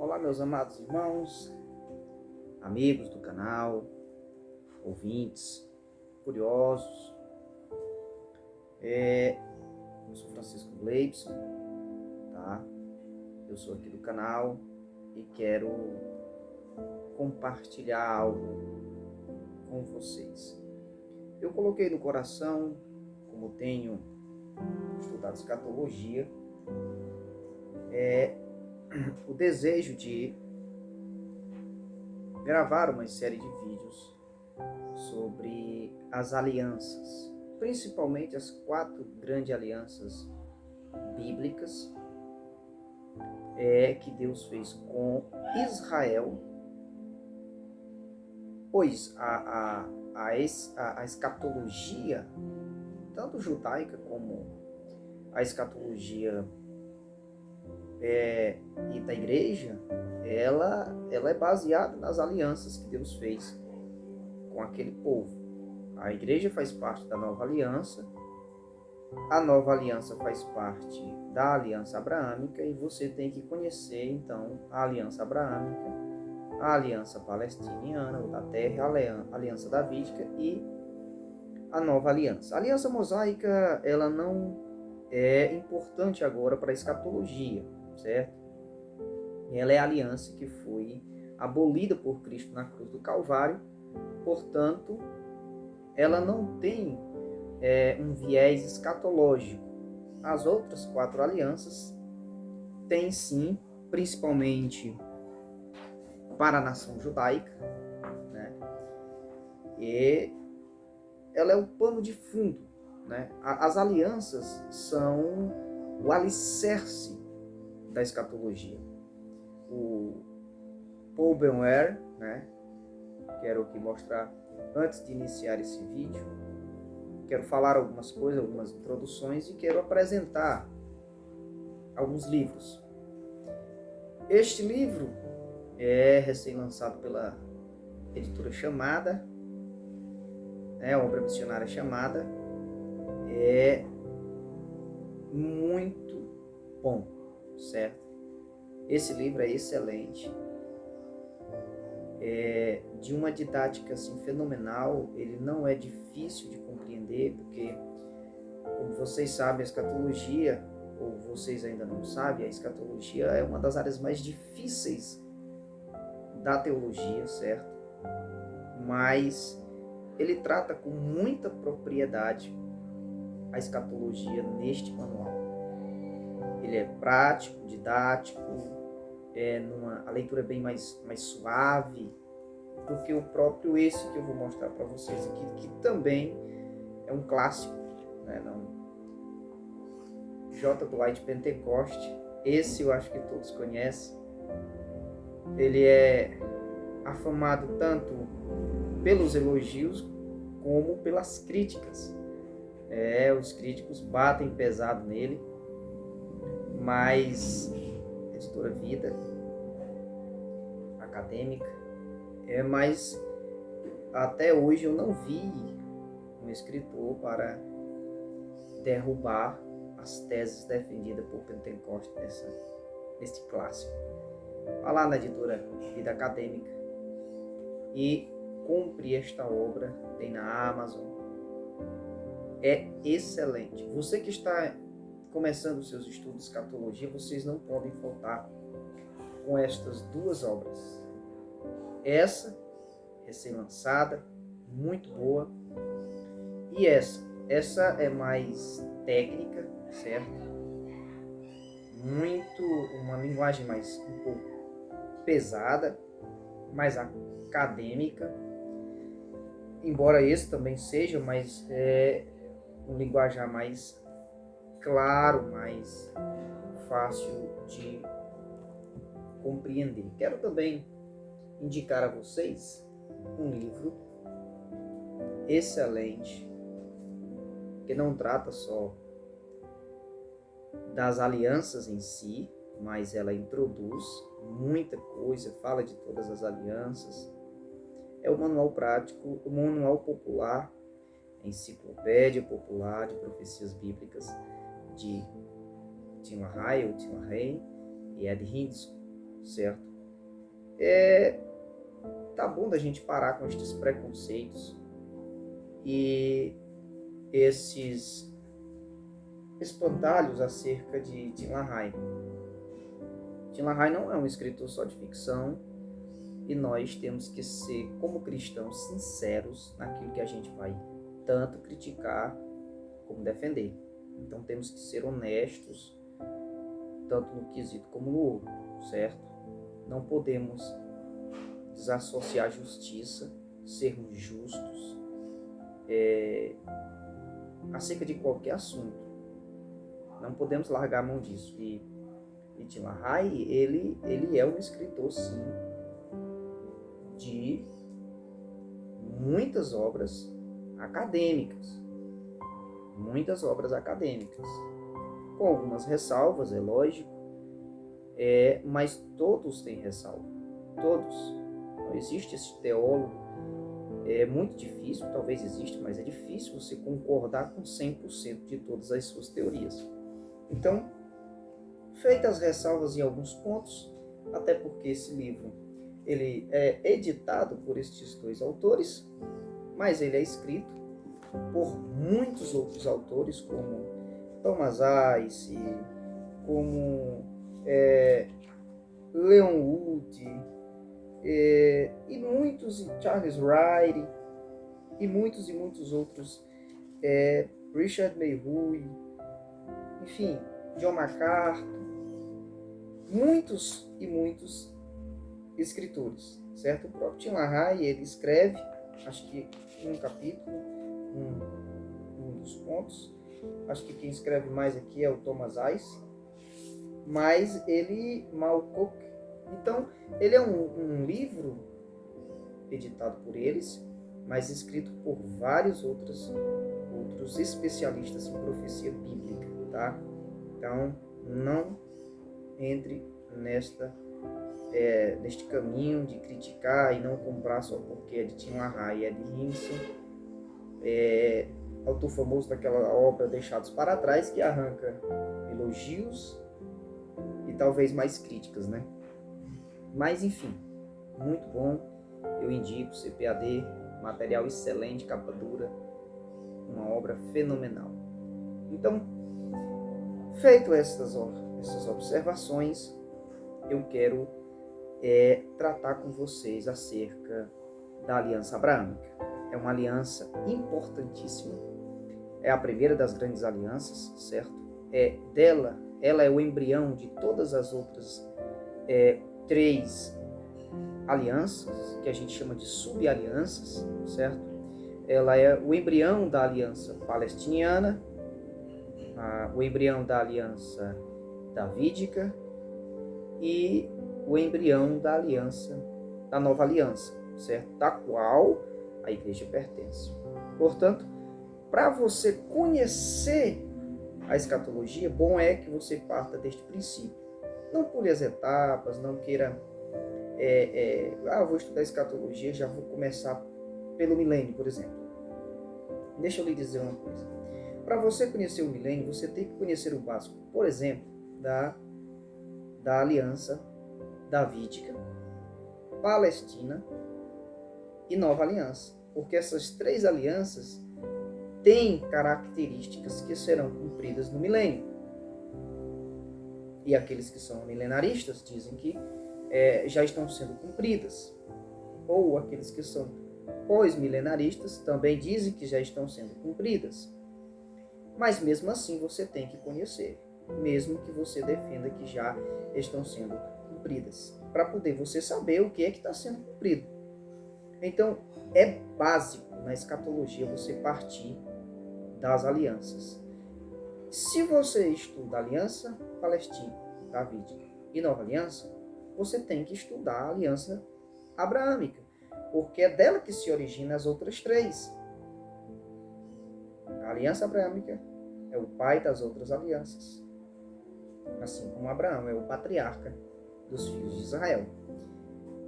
Olá, meus amados irmãos, amigos do canal, ouvintes, curiosos. Eu sou Francisco Gleibson, tá? Eu sou aqui do canal e quero compartilhar algo com vocês. Eu coloquei no coração, como tenho estudado escatologia, o desejo de gravar uma série de vídeos sobre as alianças, principalmente as 4 grandes alianças bíblicas que Deus fez com Israel, pois a escatologia, tanto judaica como a escatologia e da igreja, ela é baseada nas alianças que Deus fez com aquele povo. A igreja faz parte da nova aliança, a nova aliança faz parte da aliança abraâmica, e você tem que conhecer então a aliança abraâmica, a aliança palestiniana, ou da terra, a aliança davídica e a nova aliança. A aliança mosaica, ela não é importante agora para a escatologia, certo? Ela é a aliança que foi abolida por Cristo na cruz do Calvário, portanto, ela não tem um viés escatológico. As outras 4 alianças têm sim, principalmente para a nação judaica, né? E ela é o pano de fundo, né? As alianças são o alicerce da escatologia. O Paul Benware, né? Quero aqui mostrar, antes de iniciar esse vídeo, quero falar algumas coisas, algumas introduções, e quero apresentar alguns livros. Este livro é recém-lançado pela editora Chamada, obra missionária Chamada. É muito bom, certo? Esse livro é excelente, de uma didática assim, fenomenal. Ele não é difícil de compreender, porque, como vocês sabem, a escatologia, ou vocês ainda não sabem, a escatologia é uma das áreas mais difíceis da teologia, certo? Mas ele trata com muita propriedade a escatologia neste manual. Ele é prático, didático, a leitura é bem mais suave do que o próprio esse que eu vou mostrar para vocês aqui, que também é um clássico, né? J. Dwight Pentecost. Esse eu acho que todos conhecem. Ele é afamado tanto pelos elogios como pelas críticas. Os críticos batem pesado nele, mas editora Vida Acadêmica, mas até hoje eu não vi um escritor para derrubar as teses defendidas por Pentecost neste clássico. Vá lá na editora Vida Acadêmica e compre esta obra, tem na Amazon. É excelente. Você que está começando os seus estudos de escatologia, vocês não podem faltar com estas 2 obras. Essa, recém-lançada, muito boa, e essa é mais técnica, certo? Uma linguagem mais um pouco pesada, mais acadêmica, embora esse também seja, mas um linguajar mais claro, mais fácil de compreender. Quero também indicar a vocês um livro excelente, que não trata só das alianças em si, mas ela introduz muita coisa, fala de todas as alianças. É o manual prático, o manual popular, a enciclopédia popular de profecias bíblicas de Tim LaHaye ou Tim LaHaye e Ed Hindson, certo? Tá bom da gente parar com estes preconceitos e esses espantalhos acerca de Tim LaHaye. Tim LaHaye não é um escritor só de ficção e nós temos que ser, como cristãos, sinceros naquilo que a gente vai tanto criticar como defender. Então temos que ser honestos, tanto no quesito como no outro, certo? Não podemos desassociar a justiça, sermos justos acerca de qualquer assunto. Não podemos largar a mão disso. E Tim LaHaye, ele é um escritor, sim, de muitas obras acadêmicas. Muitas obras acadêmicas. Com algumas ressalvas, é lógico, mas todos têm ressalva. Todos. Não existe esse teólogo. É muito difícil, talvez exista, mas é difícil você concordar com 100% de todas as suas teorias. Então, feitas as ressalvas em alguns pontos, até porque esse livro ele é editado por estes dois autores, mas ele é escrito por muitos outros autores, como Thomas Ice, como Leon Wood, e muitos, Charles Wright, e muitos outros, Richard Mayhew, enfim, John MacArthur, muitos e muitos escritores, certo? O próprio Tim LaHaye, ele escreve, acho que um capítulo, um dos pontos, acho que quem escreve mais aqui é o Thomas Ice, mas ele, Mal Cook, então ele é um livro editado por eles, mas escrito por vários outros especialistas em profecia bíblica, tá? Então, não entre neste caminho de criticar e não comprar só porque é de Tim LaHaye, é de Hindson, autor famoso daquela obra Deixados para Trás, que arranca elogios e talvez mais críticas, né? Mas, enfim, muito bom. Eu indico CPAD, material excelente, capa dura, uma obra fenomenal. Então, feito essas observações, eu quero tratar com vocês acerca da Aliança Abraâmica. É uma aliança importantíssima, é a primeira das grandes alianças, certo? Ela é o embrião de todas as outras 3 alianças, que a gente chama de subalianças, certo? Ela é o embrião da aliança palestiniana, o embrião da aliança davídica e o embrião da aliança, da nova aliança, certo? Da qual a igreja pertence. Portanto, para você conhecer a escatologia, bom é que você parta deste princípio. Não pule as etapas, não queira vou estudar escatologia, já vou começar pelo milênio, por exemplo. Deixa eu lhe dizer uma coisa. Para você conhecer o milênio, você tem que conhecer o básico, por exemplo, da aliança davídica, palestina e nova aliança. Porque essas 3 alianças têm características que serão cumpridas no milênio. E aqueles que são milenaristas dizem que já estão sendo cumpridas. Ou aqueles que são pós-milenaristas também dizem que já estão sendo cumpridas. Mas mesmo assim você tem que conhecer, mesmo que você defenda que já estão sendo cumpridas, para poder você saber o que é que está sendo cumprido. Então, é básico na escatologia você partir das alianças. Se você estuda a aliança palestina, davídica e nova aliança, você tem que estudar a aliança abraâmica, porque é dela que se originam as outras 3. A aliança abraâmica é o pai das outras alianças, assim como Abraão é o patriarca dos filhos de Israel.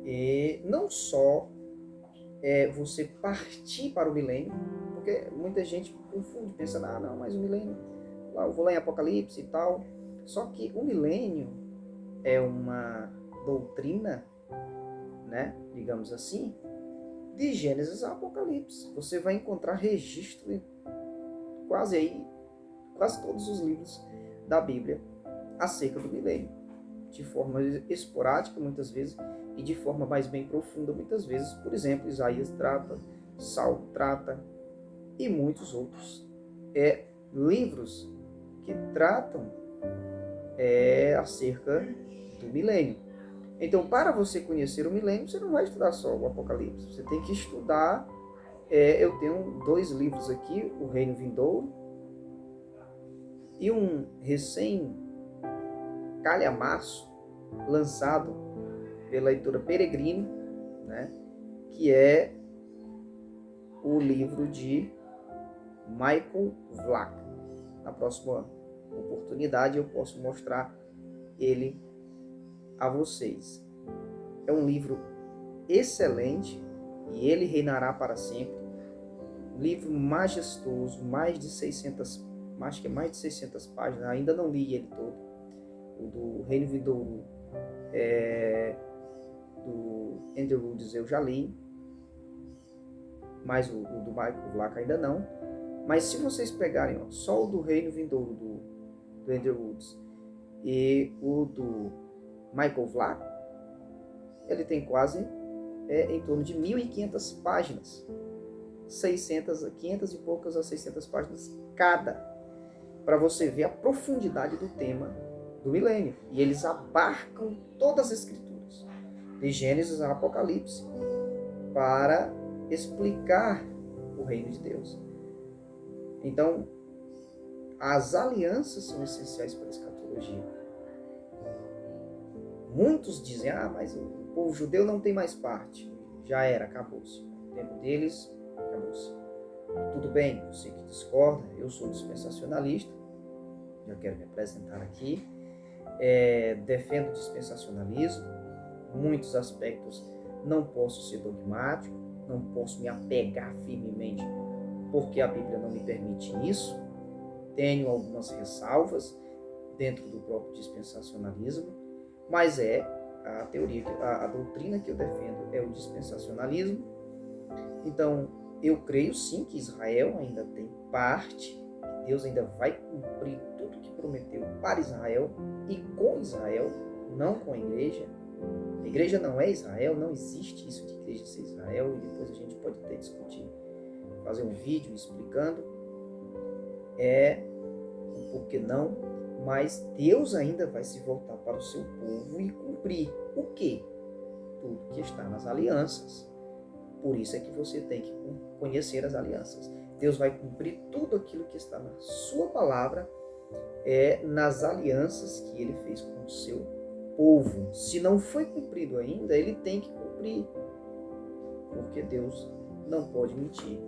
E não só você partir para o milênio, porque muita gente confunde, pensa, não, mas o milênio, eu vou lá em Apocalipse e tal. Só que o milênio é uma doutrina né, digamos assim, de Gênesis a Apocalipse. Você vai encontrar registro em quase todos os livros da Bíblia acerca do milênio, de forma esporádica muitas vezes e de forma mais bem profunda muitas vezes. Por exemplo, Isaías trata, Salmo trata e muitos outros livros que tratam acerca do milênio. Então, para você conhecer o milênio, você não vai estudar só o Apocalipse, você tem que estudar. Eu tenho 2 livros aqui, O Reino Vindouro e um recém-calhamaço, lançado pela editora Peregrino, né, que é o livro de Michael Vlach. Na próxima oportunidade eu posso mostrar ele a vocês. É um livro excelente, e ele reinará para sempre. Um livro majestoso, mais de 600 páginas, ainda não li ele todo. O do Reino Vindouro, do Andrew Woods eu já li, mas o do Michael Vlach ainda não. Mas se vocês pegarem só o do Reino Vindouro do Andrew Woods e o do Michael Vlach, ele tem quase em torno de 1.500 páginas, 500 e poucas a 600 páginas cada, para você ver a profundidade do tema do milênio. E eles abarcam todas as escrituras, de Gênesis a Apocalipse, para explicar o reino de Deus. Então, as alianças são essenciais para a escatologia. Muitos dizem, mas o povo judeu não tem mais parte. Já era, acabou-se. O tempo deles, acabou-se. Tudo bem, você que discorda, eu sou dispensacionalista, já quero me apresentar aqui. Defendo o dispensacionalismo. Em muitos aspectos não posso ser dogmático, não posso me apegar firmemente, porque a Bíblia não me permite isso. Tenho algumas ressalvas dentro do próprio dispensacionalismo, mas a teoria, a doutrina que eu defendo é o dispensacionalismo. Então, eu creio sim que Israel ainda tem parte, que Deus ainda vai cumprir tudo que prometeu para Israel e com Israel, não com a igreja. A igreja não é Israel, não existe isso de igreja ser Israel, e depois a gente pode até discutir, fazer um vídeo explicando por que não, mas Deus ainda vai se voltar para o seu povo e cumprir o quê? Tudo que está nas alianças. Por isso é que você tem que conhecer as alianças. Deus vai cumprir tudo aquilo que está na sua palavra, nas alianças que ele fez com o seu povo. Se não foi cumprido ainda, ele tem que cumprir, porque Deus não pode mentir.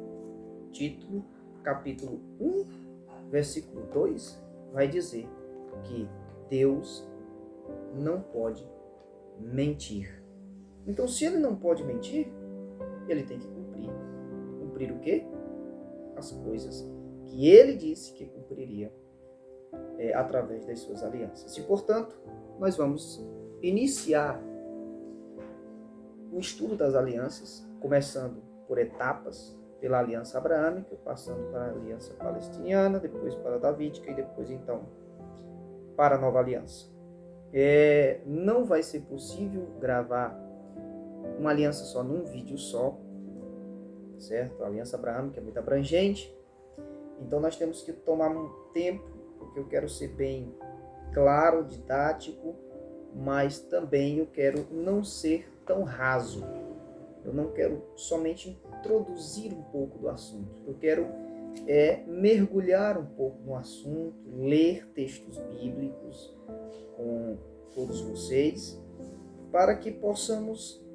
Tito, capítulo 1, versículo 2, vai dizer que Deus não pode mentir. Então, se ele não pode mentir, ele tem que cumprir. Cumprir o quê? As coisas que ele disse que cumpriria através das suas alianças. E, portanto, nós vamos iniciar o estudo das alianças, começando por etapas, pela aliança abraâmica, passando para a aliança palestiniana, depois para a davídica e depois, então, para a nova aliança. Não vai ser possível gravar uma aliança só num vídeo só, certo? A aliança abraâmica é muito abrangente, então nós temos que tomar um tempo, porque eu quero ser bem claro, didático, mas também eu quero não ser tão raso. Eu não quero somente introduzir um pouco do assunto. Eu quero mergulhar um pouco no assunto, ler textos bíblicos com todos vocês, para que possamos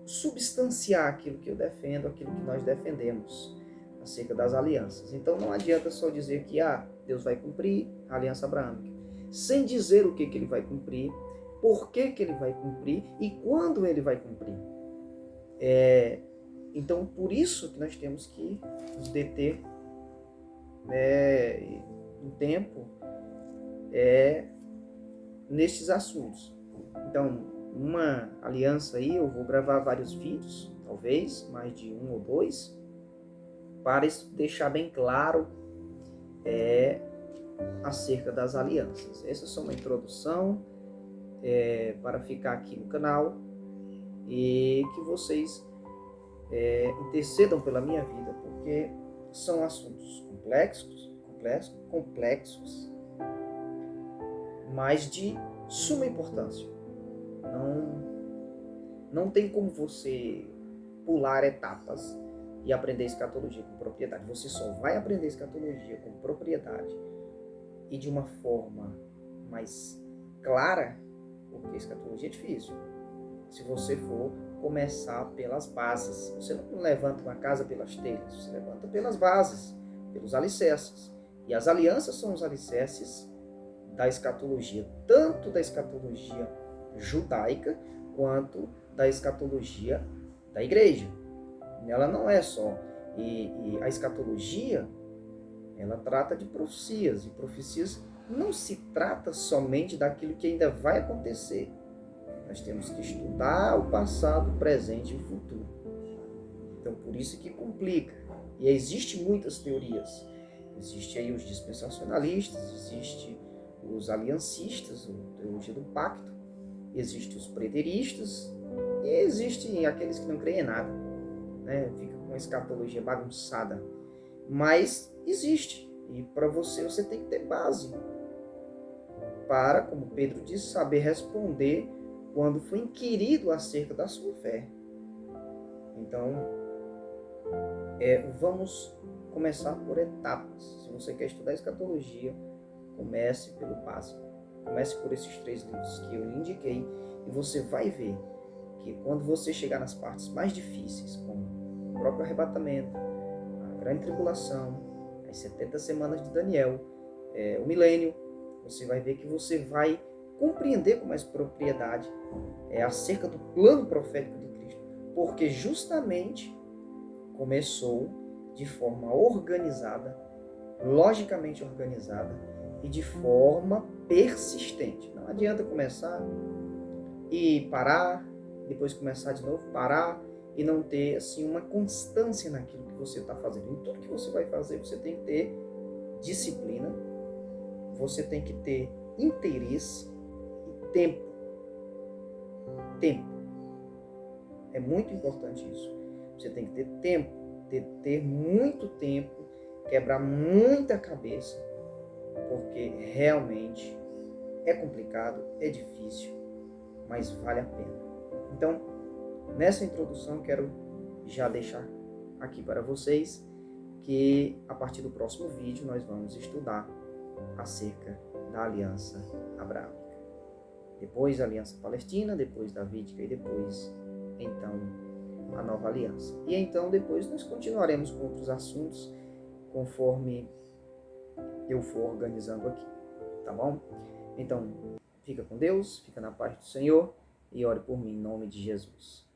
substanciar aquilo que eu defendo, aquilo que nós defendemos acerca das alianças. Então não adianta só dizer que Deus vai cumprir a aliança abraâmica, sem dizer o que ele vai cumprir, por que ele vai cumprir e quando ele vai cumprir. Então, por isso que nós temos que nos deter um tempo nestes assuntos. Então, uma aliança aí, eu vou gravar vários vídeos, talvez, mais de 1 ou 2, para deixar bem claro acerca das alianças. Essa é só uma introdução para ficar aqui no canal e que vocês intercedam pela minha vida, porque são assuntos complexos, mas de suma importância. Não tem como você pular etapas e aprender escatologia com propriedade. Você só vai aprender escatologia com propriedade e de uma forma mais clara, porque escatologia é difícil. Se você for começar pelas bases, você não levanta uma casa pelas telhas, você levanta pelas bases, pelos alicerces. E as alianças são os alicerces da escatologia, tanto da escatologia judaica quanto da escatologia da igreja. Ela não é só. E a escatologia, ela trata de profecias. E profecias não se trata somente daquilo que ainda vai acontecer. Nós temos que estudar o passado, o presente e o futuro. Então, por isso que complica. E existem muitas teorias. Existe aí os dispensacionalistas, existe os aliancistas, a teologia do pacto, existe os preteristas e existem aqueles que não creem em nada, né? Fica com a escatologia bagunçada. Mas existe. E para você tem que ter base para, como Pedro disse, saber responder quando foi inquirido acerca da sua fé. Então, vamos começar por etapas. Se você quer estudar escatologia, comece pelo básico. Comece por esses 3 livros que eu lhe indiquei e você vai ver que quando você chegar nas partes mais difíceis, como o próprio arrebatamento, a grande tribulação, as 70 semanas de Daniel, o milênio, você vai ver que você vai compreender com mais propriedade acerca do plano profético de Cristo, porque justamente começou de forma organizada, logicamente organizada e de forma persistente. Não adianta começar e parar, depois começar de novo, parar e não ter assim uma constância naquilo que você está fazendo. Em tudo que você vai fazer, você tem que ter disciplina, você tem que ter interesse e tempo. Tempo. É muito importante isso. Você tem que ter tempo, ter muito tempo, quebrar muita cabeça, porque realmente é complicado, é difícil, mas vale a pena. Então, nessa introdução, quero já deixar aqui para vocês que a partir do próximo vídeo nós vamos estudar acerca da aliança abraâmica. Depois a aliança palestina, depois davídica e depois, então, a nova aliança. E então depois nós continuaremos com outros assuntos conforme eu for organizando aqui, tá bom? Então, fica com Deus, fica na paz do Senhor e ore por mim em nome de Jesus.